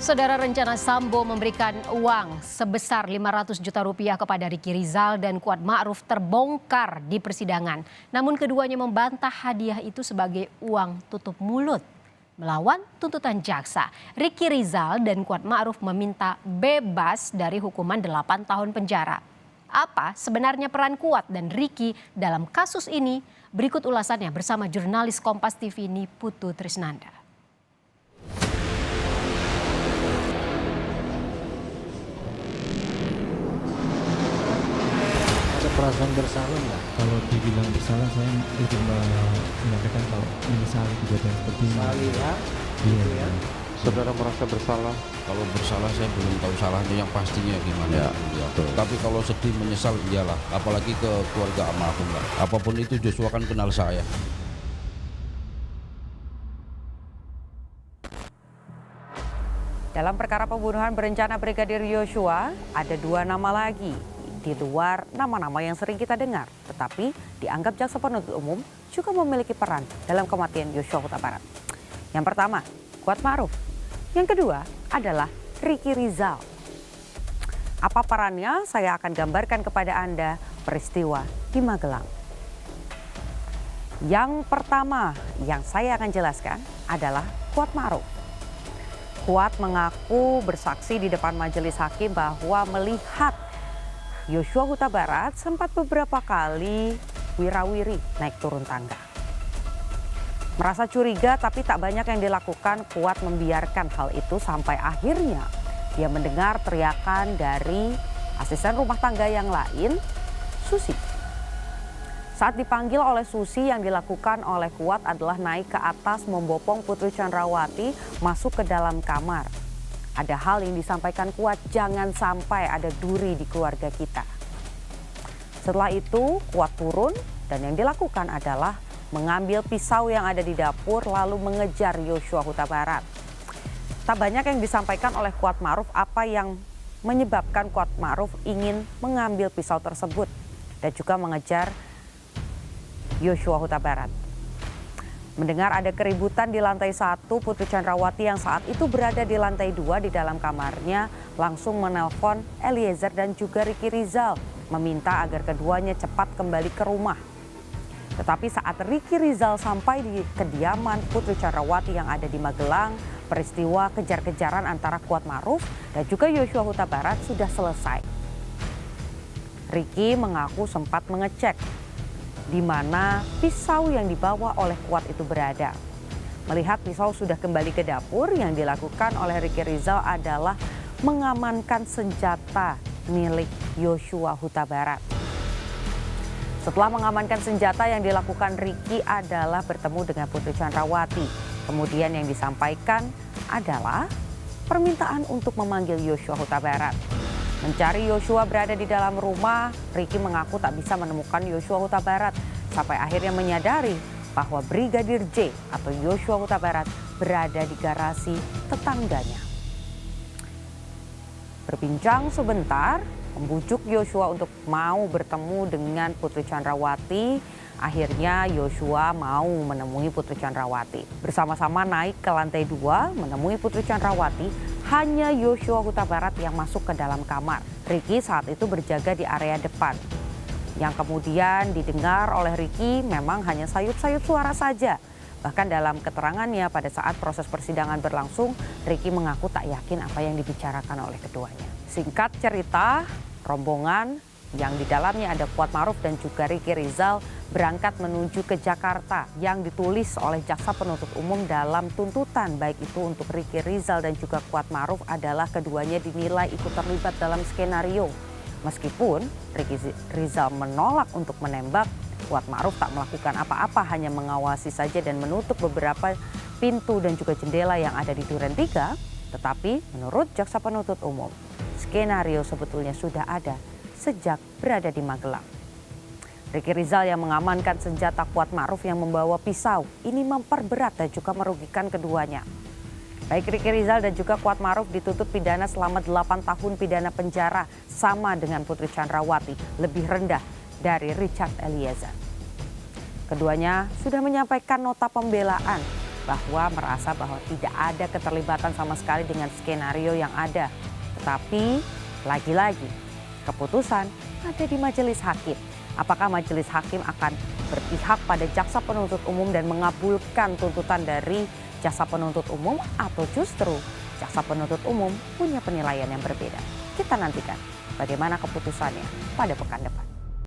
Saudara, rencana Sambo memberikan uang sebesar 500 juta rupiah kepada Ricky Rizal dan Kuat Ma'ruf terbongkar di persidangan. Namun keduanya membantah hadiah itu sebagai uang tutup mulut. Melawan tuntutan jaksa, Ricky Rizal dan Kuat Ma'ruf meminta bebas dari hukuman 8 tahun penjara. Apa sebenarnya peran Kuat dan Ricky dalam kasus ini? Berikut ulasannya bersama jurnalis Kompas TV Niputu Trisnanda. Perasaan bersalah nggak? Kalau dibilang bersalah, saya lebih menyampaikan kalau menyesali kejadian seperti ini. Sali ya? Iya. Ya. Saudara merasa bersalah? Kalau bersalah saya belum tahu salahnya yang pastinya gimana. Ya. Tapi kalau sedih menyesal iyalah, apalagi ke keluarga almarhum lah. Apapun itu Joshua kan kenal saya. Dalam perkara pembunuhan berencana Brigadir Yosua, ada 2 nama lagi di luar nama-nama yang sering kita dengar, tetapi dianggap jaksa penuntut umum juga memiliki peran dalam kematian Yosua Huta Barat. Yang pertama, Kuat Ma'ruf. Yang kedua adalah Ricky Rizal. Apa perannya? Saya akan gambarkan kepada Anda peristiwa di Magelang. Yang pertama yang saya akan jelaskan adalah Kuat Ma'ruf. Kuat mengaku bersaksi di depan majelis hakim bahwa melihat Yosua Huta Barat sempat beberapa kali wirawiri naik turun tangga. Merasa curiga tapi tak banyak yang dilakukan, Kuat membiarkan hal itu sampai akhirnya dia mendengar teriakan dari asisten rumah tangga yang lain, Susi. Saat dipanggil oleh Susi, yang dilakukan oleh Kuat adalah naik ke atas membopong Putri Chandrawati masuk ke dalam kamar. Ada hal yang disampaikan Kuat, jangan sampai ada duri di keluarga kita. Setelah itu Kuat turun dan yang dilakukan adalah mengambil pisau yang ada di dapur lalu mengejar Yosua Huta Barat. Tak banyak yang disampaikan oleh Kuat Ma'ruf apa yang menyebabkan Kuat Ma'ruf ingin mengambil pisau tersebut dan juga mengejar Yosua Huta Barat. Mendengar ada keributan di lantai 1, Putri Chandrawati yang saat itu berada di lantai 2 di dalam kamarnya langsung menelpon Eliezer dan juga Ricky Rizal, meminta agar keduanya cepat kembali ke rumah. Tetapi saat Ricky Rizal sampai di kediaman Putri Chandrawati yang ada di Magelang, peristiwa kejar-kejaran antara Kuat Ma'ruf dan juga Yosua Huta Barat sudah selesai. Ricky mengaku sempat mengecek di mana pisau yang dibawa oleh Kuat itu berada. Melihat pisau sudah kembali ke dapur, yang dilakukan oleh Ricky Rizal adalah mengamankan senjata milik Yosua Huta Barat. Setelah mengamankan senjata, yang dilakukan Ricky adalah bertemu dengan Putri Chandrawati. Kemudian yang disampaikan adalah permintaan untuk memanggil Yosua Huta Barat. Mencari Yosua berada di dalam rumah, Ricky mengaku tak bisa menemukan Yosua Huta Barat sampai akhirnya menyadari bahwa Brigadir J atau Yosua Huta Barat berada di garasi tetangganya. Berbincang sebentar, membujuk Yosua untuk mau bertemu dengan Putri Chandrawati. Akhirnya Yosua mau menemui Putri Chandrawati. Bersama-sama naik ke lantai 2 menemui Putri Chandrawati. Hanya Yosua Huta Barat yang masuk ke dalam kamar. Ricky saat itu berjaga di area depan. Yang kemudian didengar oleh Ricky memang hanya sayup-sayup suara saja. Bahkan dalam keterangannya pada saat proses persidangan berlangsung, Ricky mengaku tak yakin apa yang dibicarakan oleh keduanya. Singkat cerita, rombongan yang di dalamnya ada Kuat Ma'ruf dan juga Ricky Rizal berangkat menuju ke Jakarta, yang ditulis oleh jaksa penuntut umum dalam tuntutan baik itu untuk Ricky Rizal dan juga Kuat Ma'ruf adalah keduanya dinilai ikut terlibat dalam skenario. Meskipun Ricky Rizal menolak untuk menembak, Kuat Ma'ruf tak melakukan apa-apa, hanya mengawasi saja dan menutup beberapa pintu dan juga jendela yang ada di Duren 3. Tetapi menurut jaksa penuntut umum, skenario sebetulnya sudah ada sejak berada di Magelang. Ricky Rizal yang mengamankan senjata, Kuat Ma'ruf yang membawa pisau, ini memperberat dan juga merugikan keduanya. Baik Ricky Rizal dan juga Kuat Ma'ruf dituntut pidana selama 8 tahun pidana penjara, sama dengan Putri Chandrawati, lebih rendah dari Richard Eliezer. Keduanya sudah menyampaikan nota pembelaan bahwa merasa bahwa tidak ada keterlibatan sama sekali dengan skenario yang ada. Tetapi lagi-lagi keputusan ada di majelis hakim. Apakah majelis hakim akan berpihak pada jaksa penuntut umum dan mengabulkan tuntutan dari jaksa penuntut umum, atau justru jaksa penuntut umum punya penilaian yang berbeda? Kita nantikan bagaimana keputusannya pada pekan depan.